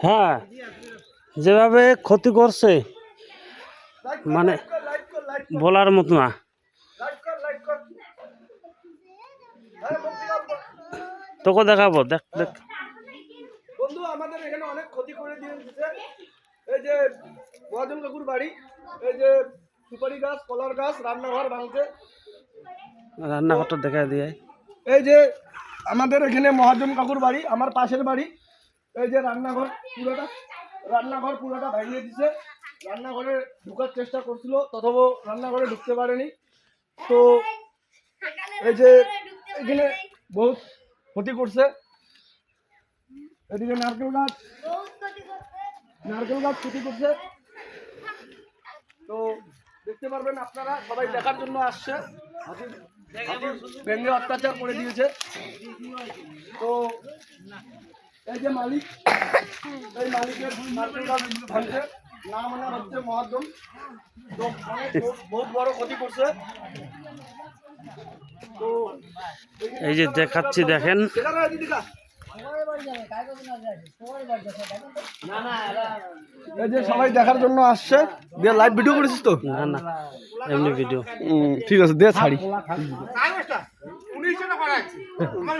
হ্যাঁ, যেভাবে ক্ষতি করছে মানে বলার মতো না। তোকে দেখাবো, দেখ দেখ বন্ধু, আমাদের এখানে অনেক ক্ষতি করে দিয়ে দিচ্ছে। এই যে মহাজন কাকুর বাড়ি, এই যে সুপারি গাছ, কলার গাছ, রান্নাঘর ভাঙছে। রান্নাঘরটা দেখা দিয়ে। এই যে আমাদের এখানে মহাজন কাকুর বাড়ি, আমার পাশের বাড়ি। এই যে রান্নাঘর পুরোটা ভেঙে দিছে। রান্নাঘরে ঢুকার চেষ্টা করছিল, তথাপি রান্নাঘরে ঢুকতে পারেনি। তো এই যে এখানে বহুত ক্ষতি করছে। এদিকে নারকেল গাছ ক্ষতি করছে। তো দেখতে পারবেন আপনারা, সবাই দেখার জন্য আসছে। ভেঙে অত্যাচার করে দিয়েছে। তো এই যে মালিক, এই মালিকের নারকেল গাছ ভাঙছে, নাম মনে হচ্ছে মহাজন। তো অনেক বহুত বড় ক্ষতি করছে। তো এই যে দেখাচ্ছি, দেখেন এই যে সবাই দেখার জন্য আসছে। দিয়ে লাইভ ভিডিও করেছিস তো? না না, এমনি ভিডিও। ঠিক আছে, দে ছাড়ি।